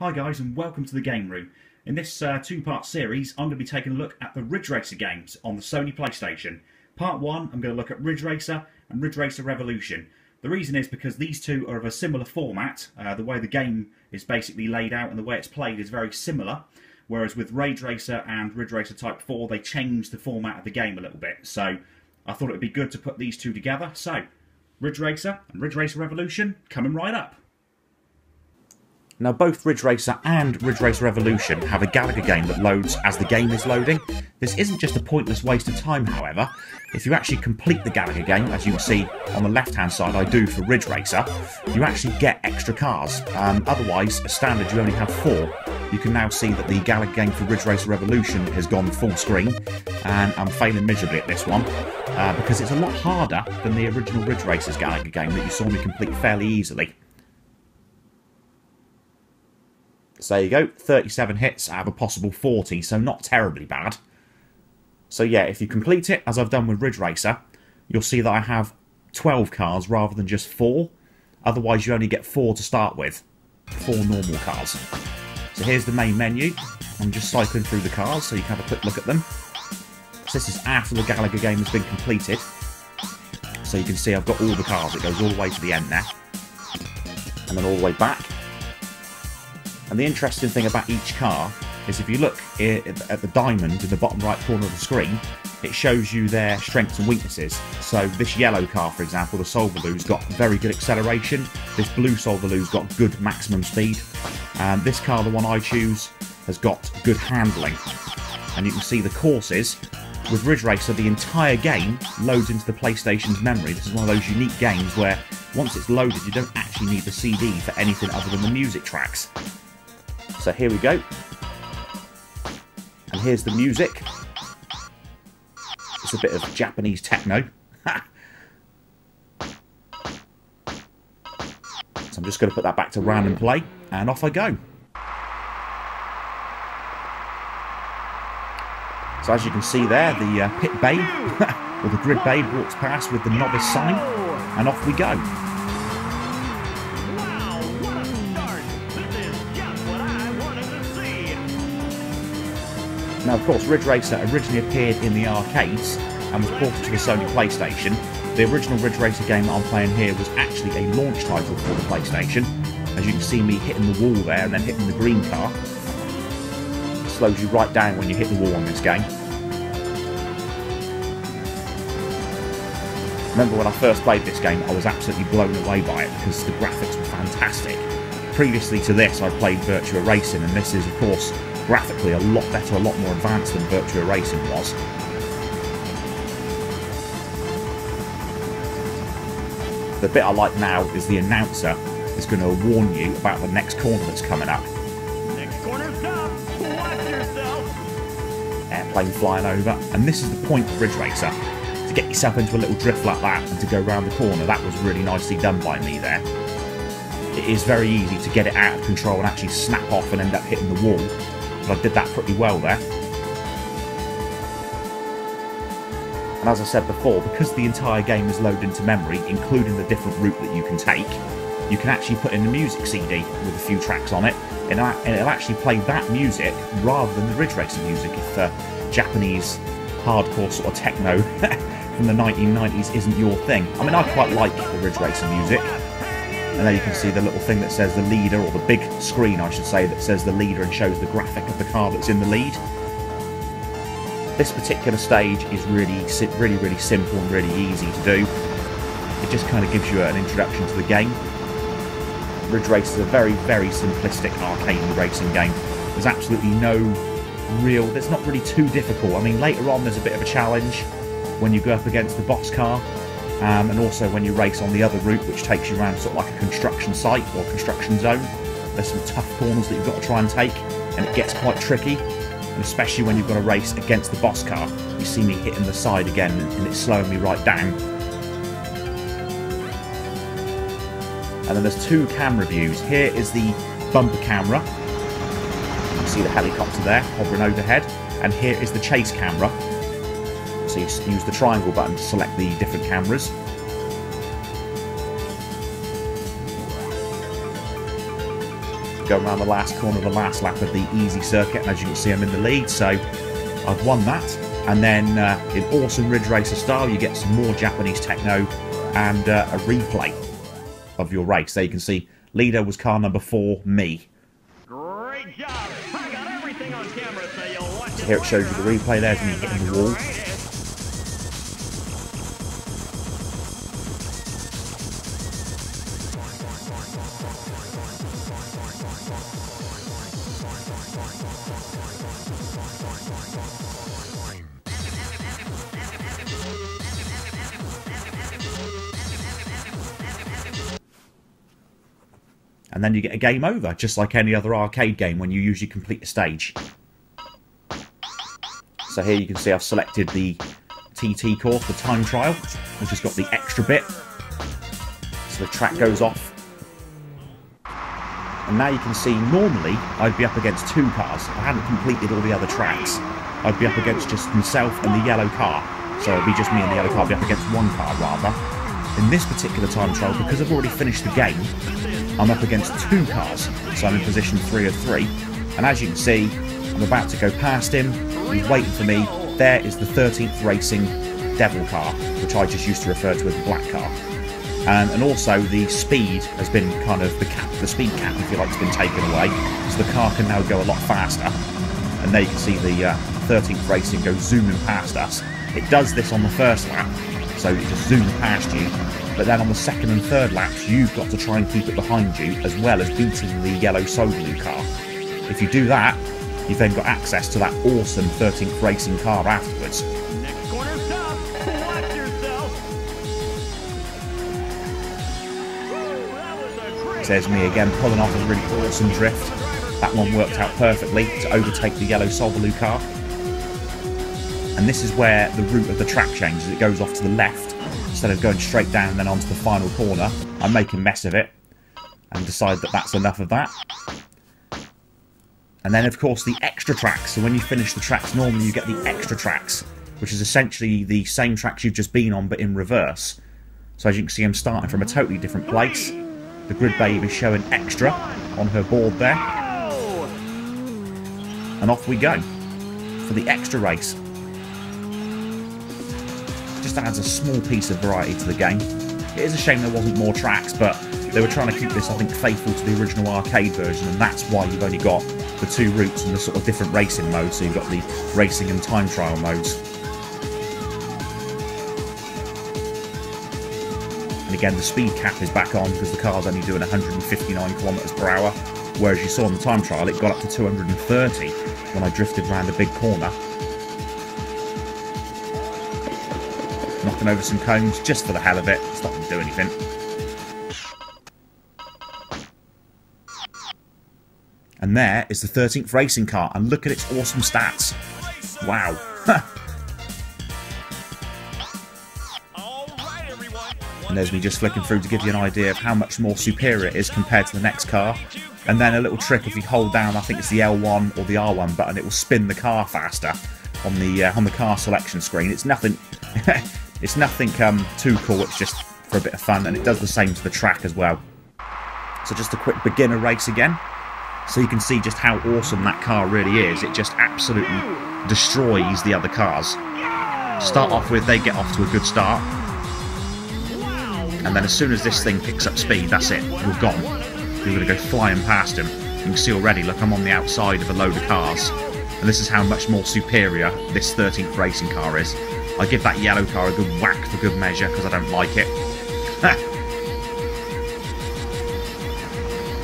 Hi guys and welcome to the Game Room. In this two-part series I'm going to be taking a look at the Ridge Racer games on the Sony PlayStation. Part 1 I'm going to look at Ridge Racer and Ridge Racer Revolution. The reason is because these two are of a similar format. The way the game is basically laid out and the way it's played is very similar, whereas with Ridge Racer and Ridge Racer Type 4 they changed the format of the game a little bit. So I thought it would be good to put these two together. So Ridge Racer and Ridge Racer Revolution coming right up. Now both Ridge Racer and Ridge Racer Revolution have a Galaga game that loads as the game is loading. This isn't just a pointless waste of time, however. If you actually complete the Galaga game, as you can see on the left hand side I do for Ridge Racer, you actually get extra cars. Otherwise, as standard you only have 4. You can now see that the Galaga game for Ridge Racer Revolution has gone full screen, and I'm failing miserably at this one, because it's a lot harder than the original Ridge Racer's Galaga game that you saw me complete fairly easily. So there you go, 37 hits out of a possible 40, so not terribly bad. So yeah, if you complete it, as I've done with Ridge Racer, you'll see that I have 12 cars rather than just 4. Otherwise you only get 4 to start with. 4 normal cars. So here's the main menu. I'm just cycling through the cars so you can have a quick look at them. So this is after the Galaga game has been completed. So you can see I've got all the cars, it goes all the way to the end there. And then all the way back. And the interesting thing about each car is if you look at the diamond in the bottom right corner of the screen, it shows you their strengths and weaknesses. So this yellow car, for example, the Solvalu's got very good acceleration. This blue Solvalu's got good maximum speed. And this car, the one I choose, has got good handling. And you can see the courses. With Ridge Racer, the entire game loads into the PlayStation's memory. This is one of those unique games where once it's loaded, you don't actually need the CD for anything other than the music tracks. So here we go, and here's the music. It's a bit of Japanese techno. So I'm just going to put that back to random play, and off I go. So as you can see there, the pit babe, or the grid babe, walks past with the novice sign, and off we go. Now, of course, Ridge Racer originally appeared in the arcades and was ported to the Sony PlayStation. The original Ridge Racer game that I'm playing here was actually a launch title for the PlayStation. As you can see me hitting the wall there and then hitting the green car. It slows you right down when you hit the wall on this game. Remember when I first played this game, I was absolutely blown away by it because the graphics were fantastic. Previously to this, I played Virtua Racing, and this is, of course, graphically a lot better, a lot more advanced than Virtua Racing was. The bit I like now is the announcer is going to warn you about the next corner that's coming up. Next corner stop! Watch yourself! Airplane flying over, and this is the point of Ridge Racer. To get yourself into a little drift like that and to go around the corner, that was really nicely done by me there. It is very easy to get it out of control and actually snap off and end up hitting the wall. But I did that pretty well there. And as I said before, because the entire game is loaded into memory, including the different route that you can take, you can actually put in a music CD with a few tracks on it, and it'll actually play that music rather than the Ridge Racer music if Japanese hardcore sort of techno from the 1990s isn't your thing. I mean, I quite like the Ridge Racer music. And there you can see the little thing that says the leader, or the big screen I should say, that says the leader and shows the graphic of the car that's in the lead. This particular stage is really simple and really easy to do. It just kind of gives you an introduction to the game. Ridge Racer is a very simplistic arcade racing game. There's absolutely there's not really too difficult. I mean, later on there's a bit of a challenge when you go up against the boss car. And also when you race on the other route, which takes you around sort of like a construction site or construction zone. There's some tough corners that you've got to try and take, and it gets quite tricky, and especially when you've got to race against the boss car. You see me hitting the side again, and it's slowing me right down. And then there's 2 camera views. Here is the bumper camera. You can see the helicopter there hovering overhead, and here is the chase camera. So you use the triangle button to select the different cameras. go around the last corner of the last lap of the easy circuit, and as you can see I'm in the lead, so I've won that. And then in awesome Ridge Racer style you get some more Japanese techno and a replay of your race. There you can see leader was car number 4, me. Great job. I got everything on camera, so you'll watch it. Here it shows you the replay. There's me hitting the wall. And then you get a game over, just like any other arcade game when you usually complete a stage. So here you can see I've selected the TT course, the time trial, which has got the extra bit. So the track goes off. And now you can see normally I'd be up against 2 cars. If I hadn't completed all the other tracks, I'd be up against just myself and the yellow car. So it'd be just me and the yellow car, I'd be up against 1 car rather. In this particular time trial, because I've already finished the game, I'm up against 2 cars, so I'm in position 3 of 3. And as you can see, I'm about to go past him. He's waiting for me. There is the 13th Racing Devil car, which I just used to refer to as the black car. And also the speed has been kind of the speed cap, if you like, has been taken away, so the car can now go a lot faster. And there you can see the 13th Racing go zooming past us. It does this on the first lap, so it just zooms past you. But then on the second and third laps, you've got to try and keep it behind you, as well as beating the yellow Subaru car. If you do that, you've then got access to that awesome 13th Racing car afterwards. Next corner stop. Watch yourself. Woo, that was a great. There's me again pulling off a really awesome drift. That one worked out perfectly to overtake the yellow Subaru car. And this is where the route of the track changes. It goes off to the left. Instead of going straight down and then onto the final corner, I make a mess of it and decide that that's enough of that. And then of course the extra tracks. So when you finish the tracks, normally you get the extra tracks, which is essentially the same tracks you've just been on but in reverse. So as you can see, I'm starting from a totally different place. The grid babe is showing extra on her board there. And off we go for the extra race. Just adds a small piece of variety to the game. It is a shame there wasn't more tracks, but they were trying to keep this, I think, faithful to the original arcade version, and that's why you've only got the 2 routes and the sort of different racing modes. So you've got the racing and time trial modes. And again, the speed cap is back on because the car's only doing 159 kilometers per hour, whereas you saw in the time trial it got up to 230 when I drifted around a big corner. Knocking over some cones just for the hell of it. It's not going to do anything. And there is the 13th Racing car, and look at its awesome stats. Wow. And there's me just flicking through to give you an idea of how much more superior it is compared to the next car. And then a little trick, if you hold down, I think it's the L1 or the R1 button, it will spin the car faster on the car selection screen. It's nothing it's nothing too cool, it's just for a bit of fun, and it does the same to the track as well. So just a quick beginner race again, so you can see just how awesome that car really is. It just absolutely destroys the other cars. Start off with, they get off to a good start, and then as soon as this thing picks up speed, that's it, you're gone. You're going to go flying past him. You can see already, look, I'm on the outside of a load of cars, and this is how much more superior this 13th Racing car is. I give that yellow car a good whack for good measure because I don't like it.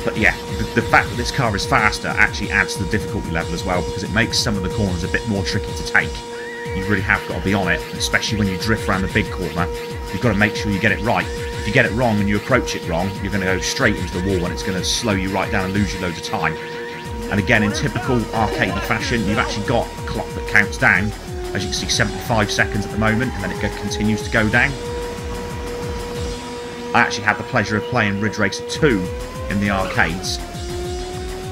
But yeah, the fact that this car is faster actually adds to the difficulty level as well, because it makes some of the corners a bit more tricky to take. You really have got to be on it, especially when you drift around the big corner. You've got to make sure you get it right. If you get it wrong and you approach it wrong, you're going to go straight into the wall and it's going to slow you right down and lose you loads of time. And again, in typical arcadey fashion, you've actually got a clock that counts down. As you can see, 75 seconds at the moment, and then it continues to go down. I actually had the pleasure of playing Ridge Racer 2 in the arcades,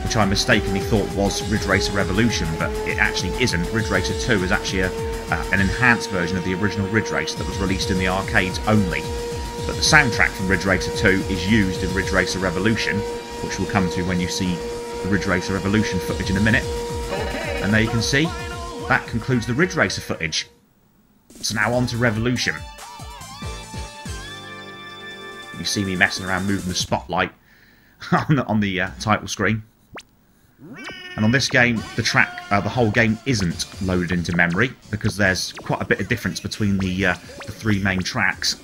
which I mistakenly thought was Ridge Racer Revolution, but it actually isn't. Ridge Racer 2 is actually an enhanced version of the original Ridge Racer that was released in the arcades only. But the soundtrack from Ridge Racer 2 is used in Ridge Racer Revolution, which we'll come to when you see the Ridge Racer Evolution footage in a minute. And there you can see, that concludes the Ridge Racer footage. So now on to Revolution. You see me messing around moving the spotlight on the title screen. And on this game, the whole game isn't loaded into memory because there's quite a bit of difference between the three main tracks.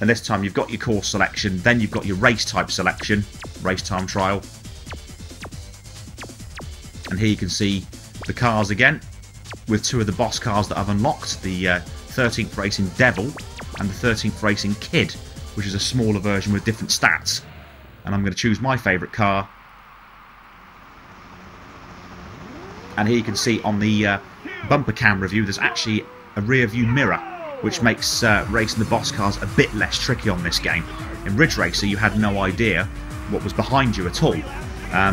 And this time you've got your course selection, then you've got your race type selection, race time trial. And here you can see the cars again, with two of the boss cars that I've unlocked, the 13th Racing Devil and the 13th Racing Kid, which is a smaller version with different stats. And I'm going to choose my favourite car. And here you can see on the bumper cam review, there's actually a rear view mirror, which makes racing the boss cars a bit less tricky on this game. In Ridge Racer, you had no idea what was behind you at all.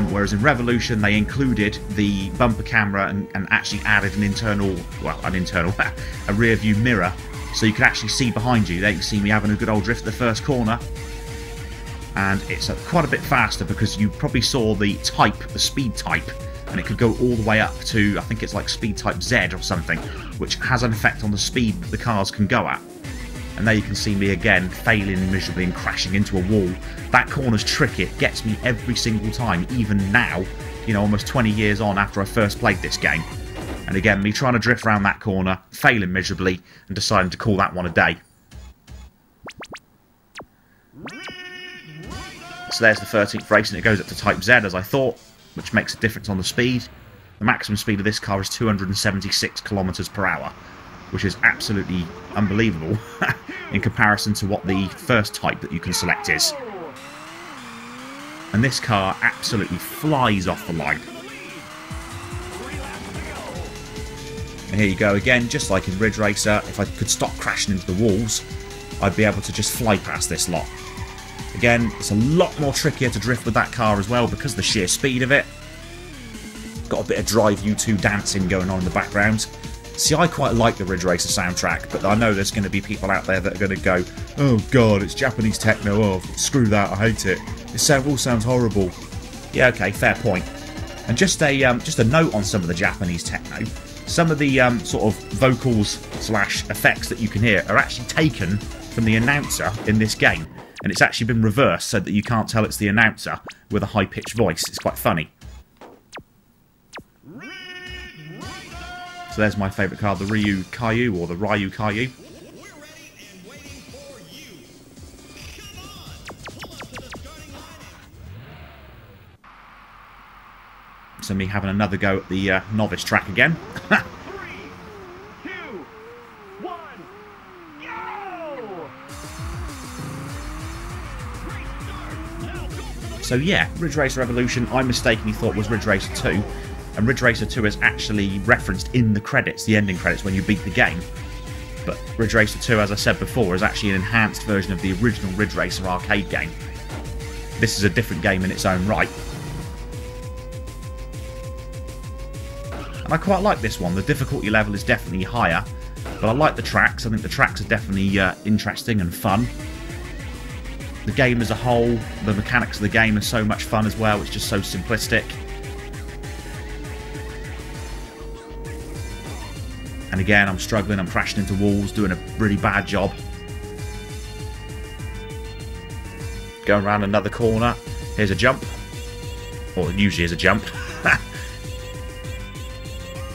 Whereas in Revolution, they included the bumper camera and actually added a rear view mirror, so you could actually see behind you. There you can see me having a good old drift at the first corner. And it's quite a bit faster because you probably saw the speed type, and it could go all the way up to, I think it's like speed type Z or something, which has an effect on the speed that the cars can go at. And there you can see me again failing miserably and crashing into a wall. That corner's tricky, it gets me every single time, even now, you know, almost 20 years on after I first played this game. And again, me trying to drift around that corner, failing miserably, and deciding to call that one a day. So there's the 13th race, and it goes up to Type Z as I thought, which makes a difference on the speed. The maximum speed of this car is 276 kilometers per hour, which is absolutely unbelievable in comparison to what the first type that you can select is. And this car absolutely flies off the line. And here you go again, just like in Ridge Racer, if I could stop crashing into the walls, I'd be able to just fly past this lot. Again, it's a lot more trickier to drift with that car as well because of the sheer speed of it. Got a bit of Drive U2 dancing going on in the background. See, I quite like the Ridge Racer soundtrack, but I know there's going to be people out there that are going to go, oh god, it's Japanese techno, oh screw that, I hate it. It all sounds horrible. Yeah, okay, fair point. And just a note on some of the Japanese techno. Some of the sort of vocals / effects that you can hear are actually taken from the announcer in this game. And it's actually been reversed so that you can't tell it's the announcer with a high-pitched voice. It's quite funny. So there's my favourite car, the Ryu Caillou, or the Ryu Caillou. So me having another go at the novice track again. 3, 2, 1, go! So yeah, Ridge Racer Evolution, I mistakenly thought was Ridge Racer 2. And Ridge Racer 2 is actually referenced in the credits, the ending credits, when you beat the game. But Ridge Racer 2, as I said before, is actually an enhanced version of the original Ridge Racer arcade game. This is a different game in its own right. And I quite like this one. The difficulty level is definitely higher, but I like the tracks. I think the tracks are definitely interesting and fun. The game as a whole, the mechanics of the game are so much fun as well. It's just so simplistic. And again, I'm struggling, I'm crashing into walls, doing a really bad job. Going around another corner. Here's a jump. Or usually is a jump.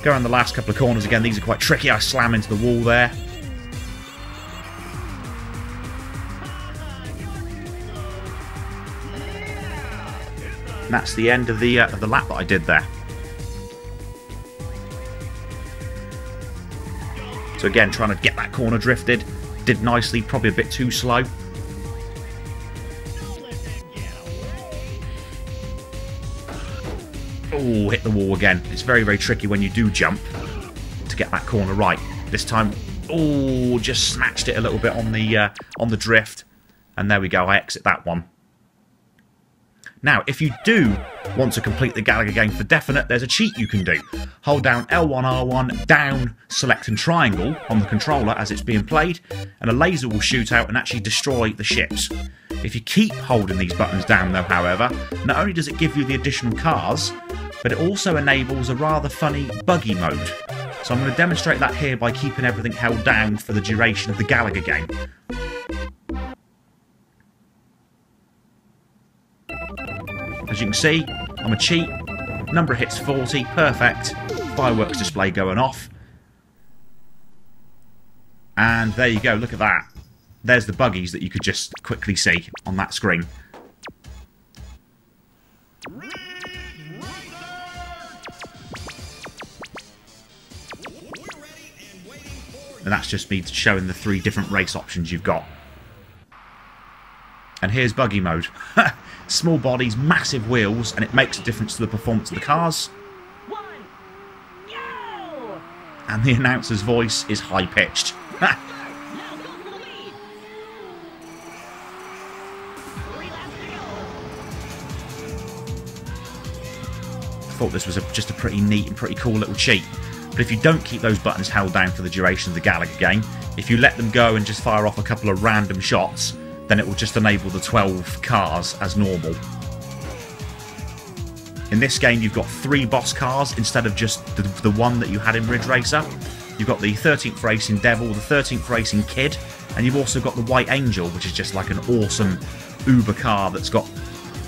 Go around the last couple of corners again. These are quite tricky. I slam into the wall there. And that's the end of the lap that I did there. So again, trying to get that corner drifted. Did nicely, probably a bit too slow. Oh, hit the wall again. It's very, very tricky when you do jump to get that corner right. This time, oh, just snatched it a little bit on the drift. And there we go, I exit that one. Now, if you do want to complete the Galaga game for definite, there's a cheat you can do. Hold down L1, R1, down, select and triangle on the controller as it's being played, and a laser will shoot out and actually destroy the ships. If you keep holding these buttons down though, however, not only does it give you the additional cars, but it also enables a rather funny buggy mode. So I'm going to demonstrate that here by keeping everything held down for the duration of the Galaga game. As you can see, I'm a cheat. Number of hits 40, perfect. Fireworks display going off. And there you go, look at that. There's the buggies that you could just quickly see on that screen. And that's just me showing the 3 different race options you've got. And here's buggy mode. Small bodies, massive wheels, and it makes a difference to the performance of the cars. And the announcer's voice is high-pitched. I thought this was just a pretty neat and pretty cool little cheat. But if you don't keep those buttons held down for the duration of the Galaga game, if you let them go and just fire off a couple of random shots, then it will just enable the 12 cars as normal. In this game you've got 3 boss cars instead of just the one that you had in Ridge Racer. You've got the 13th Racing Devil, the 13th Racing Kid, and you've also got the White Angel, which is just like an awesome Uber car that's got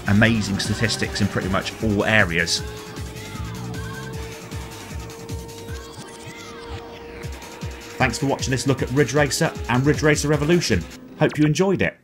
amazing statistics in pretty much all areas. Thanks for watching this look at Ridge Racer and Ridge Racer Revolution. Hope you enjoyed it.